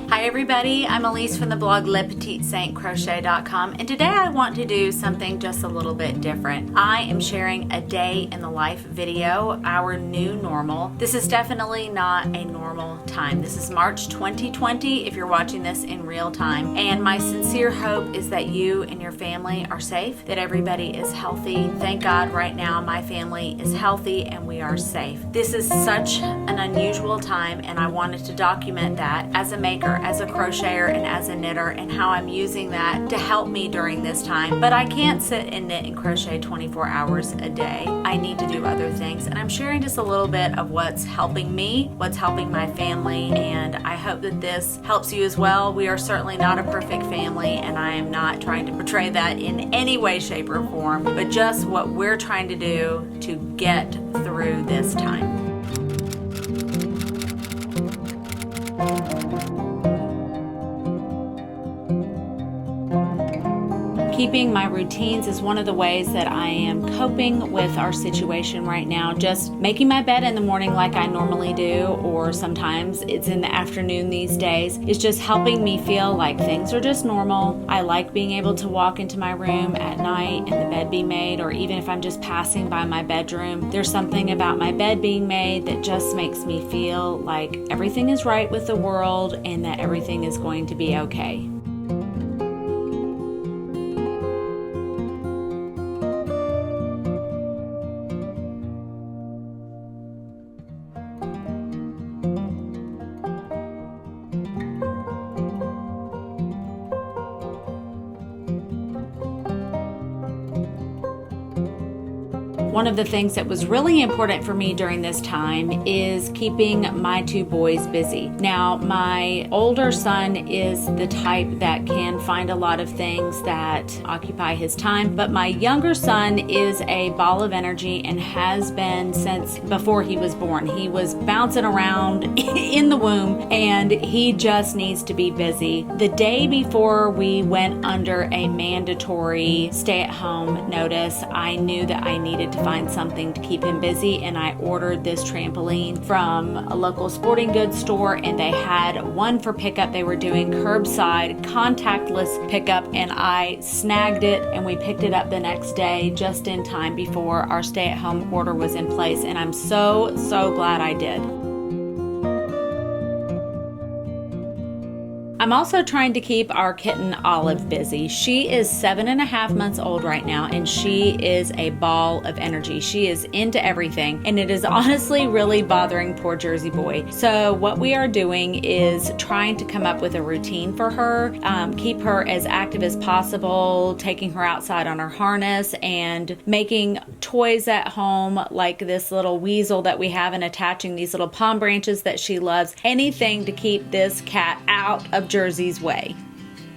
Hi everybody, I'm Elise from the blog LePetiteSaintCrochet.com, and today I want to do something just a little bit different. I am sharing a day in the life video, our new normal. This is definitely not a normal time. This is March 2020 if you're watching this in real time, and my sincere hope is that you and your family are safe, that everybody is healthy. Thank God right now my family is healthy and we are safe. This is such an unusual time, and I wanted to document that as a maker, as a crocheter, and as a knitter, and how I'm using that to help me during this time. But I can't sit and knit and crochet 24 hours a day. I need to do other things, and I'm sharing just a little bit of what's helping me, what's helping my family, and I hope that this helps you as well. We are certainly not a perfect family, and I am not trying to portray that in any way, shape, or form, but just what we're trying to do to get through this time. Keeping my routines is one of the ways that I am coping with our situation right now. Just making my bed in the morning like I normally do, or sometimes it's in the afternoon these days, is just helping me feel like things are just normal. I like being able to walk into my room at night and the bed be made, or even if I'm just passing by my bedroom, there's something about my bed being made that just makes me feel like everything is right with the world and that everything is going to be okay. One of the things that was really important for me during this time is keeping my two boys busy. Now, my older son is the type that can find a lot of things that occupy his time, but my younger son is a ball of energy and has been since before he was born. He was bouncing around in the womb, and he just needs to be busy. The day before we went under a mandatory stay-at-home notice, I knew that I needed to find something to keep him busy, and I ordered this trampoline from a local sporting goods store, and they had one for pickup. They were doing curbside contactless pickup, and I snagged it, and we picked it up the next day just in time before our stay-at-home order was in place, and I'm so glad I did. I'm also trying to keep our kitten Olive busy. She is 7.5 months old right now, and she is a ball of energy. She is into everything, and it is honestly really bothering poor Jersey boy. So what we are doing is trying to come up with a routine for her, keep her as active as possible, taking her outside on her harness, and making toys at home like this little weasel that we have, and attaching these little palm branches that she loves. Anything to keep this cat out of Jersey's way.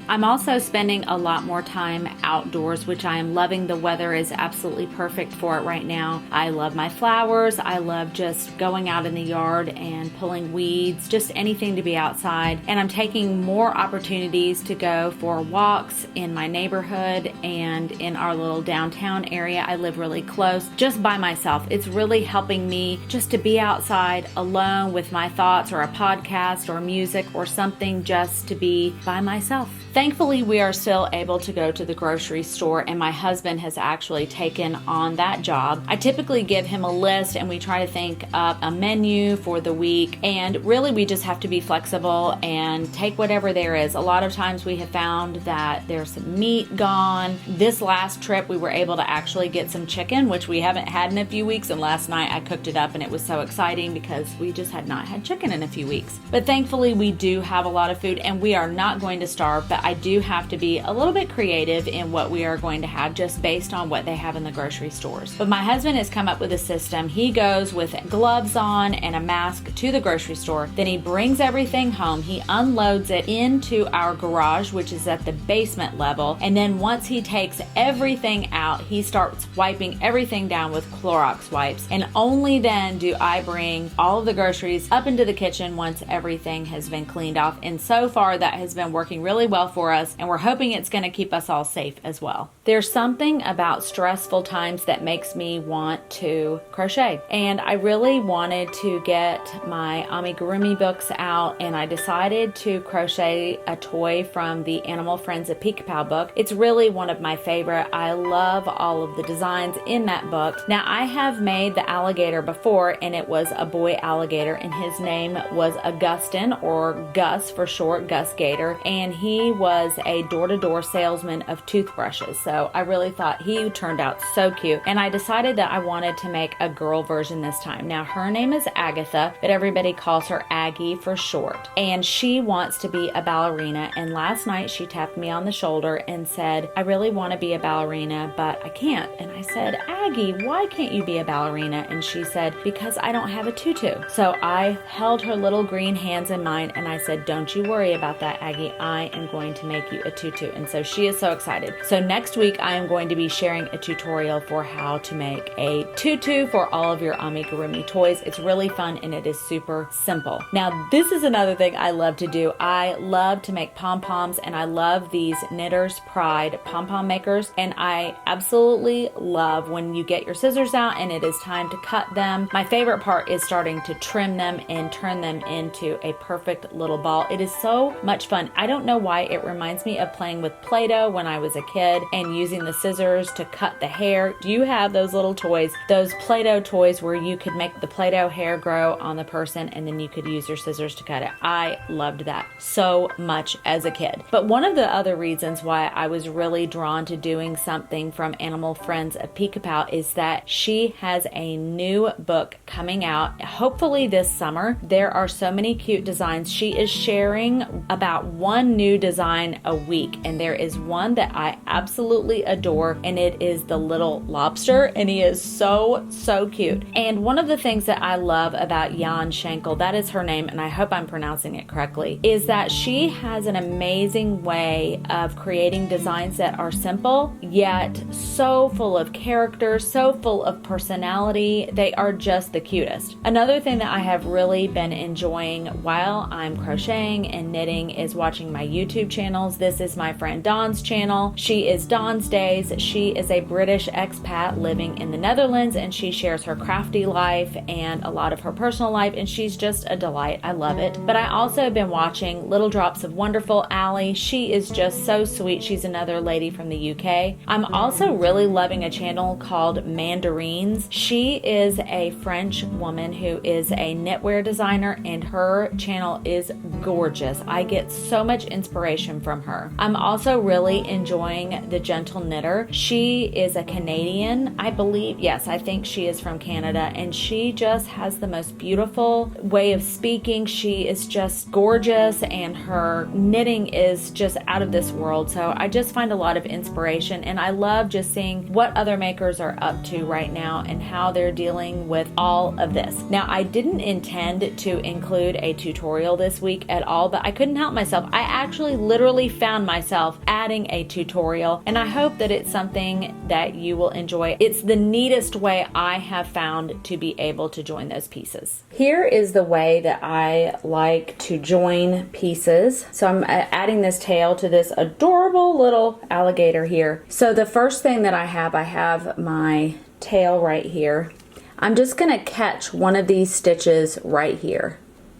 I'm also spending a lot more time outdoors, which I am loving. The weather is absolutely perfect for it right now. I love my flowers. I love just going out in the yard and pulling weeds, just anything to be outside. And I'm taking more opportunities to go for walks in my neighborhood and in our little downtown area. I live really close, just by myself. It's really helping me just to be outside alone with my thoughts, or a podcast or music or something, just to be by myself. Thankfully, we are still able to go to the grocery store, and my husband has actually taken on that job. I typically give him a list, and we try to think up a menu for the week, and really we just have to be flexible and take whatever there is. A lot of times we have found that there's some meat gone. This last trip we were able to actually get some chicken, which we haven't had in a few weeks, and last night I cooked it up, and it was so exciting because we just had not had chicken in a few weeks. But thankfully we do have a lot of food, and we are not going to starve, but I do have to be a little bit creative in what we are going to have, just based on what they have in the grocery stores. But my husband has come up with a system. He goes with gloves on and a mask to the grocery store. Then he brings everything home. He unloads it into our garage, which is at the basement level. And then once he takes everything out, he starts wiping everything down with Clorox wipes. And only then do I bring all of the groceries up into the kitchen once everything has been cleaned off. And so far that has been working really well for us, and we're hoping it's going to keep us all safe as well. There's something about stressful times that makes me want to crochet, and I really wanted to get my Amigurumi books out, and I decided to crochet a toy from the Animal Friends of Peek-a-Pow book. It's really one of my favorite. I love all of the designs in that book. Now, I have made the alligator before, and it was a boy alligator, and his name was Augustin, or Gus for short, Gus Gator, and he was a door-to-door salesman of toothbrushes. So I really thought he turned out so cute, and I decided that I wanted to make a girl version this time. Now, her name is Agatha, but everybody calls her Aggie for short, and she wants to be a ballerina. And last night she tapped me on the shoulder and said, I really want to be a ballerina, but I can't. And I said, Aggie, why can't you be a ballerina? And she said, because I don't have a tutu. So I held her little green hands in mine, and I said, don't you worry about that, Aggie. I am going to make you a tutu. And so she is so excited. So next week I am going to be sharing a tutorial for how to make a tutu for all of your Amigurumi toys. It's really fun, and it is super simple. Now, this is another thing I love to do. I love to make pom-poms, and I love these Knitter's Pride pom-pom makers, and I absolutely love when you get your scissors out and it is time to cut them. My favorite part is starting to trim them and turn them into a perfect little ball. It is so much fun. I don't know why it reminds me of playing with Play-Doh when I was a kid and using the scissors to cut the hair. Do you have those little toys, those Play-Doh toys where you could make the Play-Doh hair grow on the person and then you could use your scissors to cut it? I loved that so much as a kid. But one of the other reasons why I was really drawn to doing something from Animal Friends of Peek-a-Pow is that she has a new book coming out, hopefully this summer. There are so many cute designs. She is sharing about one new design a week, and there is one that I absolutely adore, and it is the little lobster, and he is so cute. And one of the things that I love about Jan Schenkel, that is her name, and I hope I'm pronouncing it correctly, is that she has an amazing way of creating designs that are simple, yet so full of character, so full of personality. They are just the cutest. Another thing that I have really been enjoying while I'm crocheting and knitting is watching my YouTube channels. This is my friend Dawn's channel. She is Dawn's Days. She is a British expat living in the Netherlands, and she shares her crafty life and a lot of her personal life, and she's just a delight. I love it. But I also have been watching Little Drops of Wonderful Allie. She is just so sweet. She's another lady from the UK. I'm also really loving a channel called Mandarines. She is a French woman who is a knitwear designer, and her channel is gorgeous. I get so much inspiration from her. I'm also really enjoying The Gentle Knitter. She is a Canadian, I believe. Yes, I think she is from Canada, and she just has the most beautiful way of speaking. She is just gorgeous, and her knitting is just out of this world. So I just find a lot of inspiration, and I love just seeing what other makers are up to right now and how they're dealing with all of this. Now, I didn't intend to include a tutorial this week at all, but I couldn't help myself. I actually literally found myself adding a tutorial, and I hope that it's something that you will enjoy. It's the neatest way I have found to be able to join those pieces. Here is the way that I like to join pieces. So I'm adding this tail to this adorable little alligator here. So the first thing that I have my tail right here. I'm just going to catch one of these stitches right here.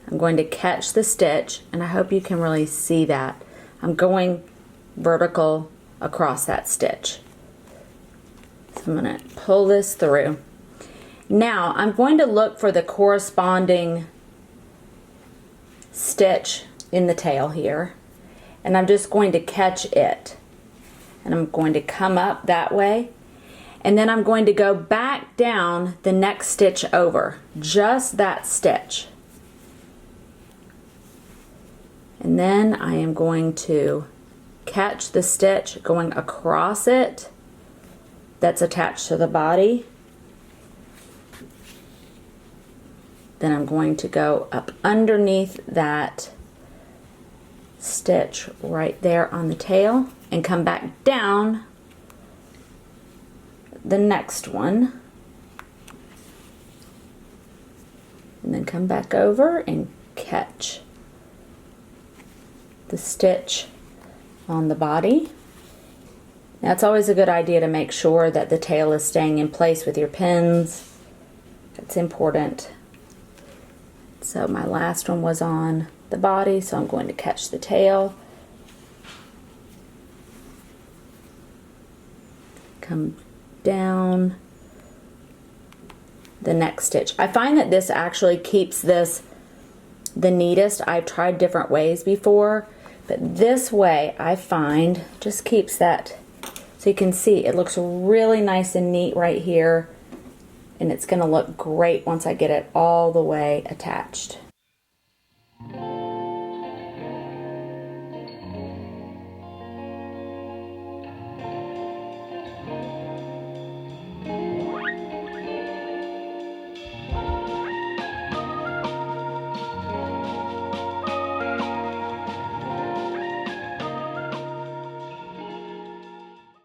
I'm going to catch the stitch, and I hope you can really see that. I'm going vertical across that stitch. So I'm going to pull this through. Now I'm going to look for the corresponding stitch in the tail here, and I'm just going to catch it, and I'm going to come up that way, and then I'm going to go back down the next stitch over, just that stitch, and then I am going to catch the stitch going across it that's attached to the body. Then I'm going to go up underneath that stitch right there on the tail and come back down the next one, and then come back over and catch the stitch on the body. Now it's always a good idea to make sure that the tail is staying in place with your pins. It's important. So my last one was on the body, so I'm going to catch the tail. Come down the next stitch. I find that this actually keeps this the neatest. I've tried different ways before, but this way I find just keeps that, so you can see it looks really nice and neat right here, and it's going to look great once I get it all the way attached.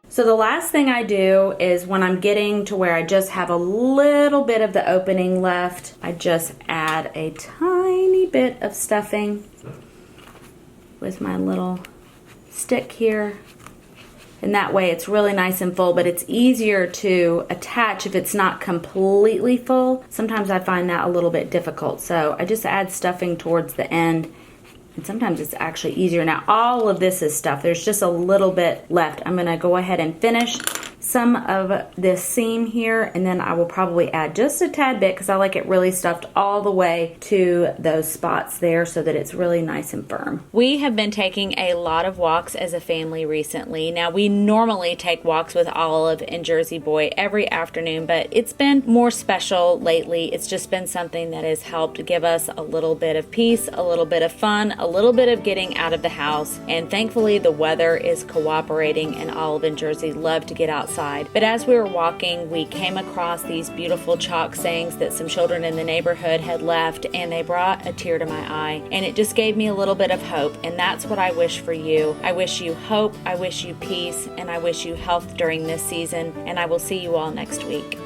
So the last thing I do is when I'm getting to where I just have a little bit of the opening left, I just add a tiny bit of stuffing with my little stick here. And that way it's really nice and full, but it's easier to attach if it's not completely full. Sometimes I find that a little bit difficult. So I just add stuffing towards the end. And sometimes it's actually easier. Now all of this is stuff. There's just a little bit left. I'm going to go ahead and finish some of this seam here, and then I will probably add just a tad bit because I like it really stuffed all the way to those spots there so that it's really nice and firm. We have been taking a lot of walks as a family recently. Now we normally take walks with Olive and Jersey Boy every afternoon, but it's been more special lately. It's just been something that has helped give us a little bit of peace, a little bit of fun, a little bit of getting out of the house, and thankfully the weather is cooperating and Olive and Jersey love to get outside. But as we were walking, we came across these beautiful chalk sayings that some children in the neighborhood had left, and they brought a tear to my eye, and it just gave me a little bit of hope. And that's what I wish for you. I wish you hope, I wish you peace, and I wish you health during this season, and I will see you all next week.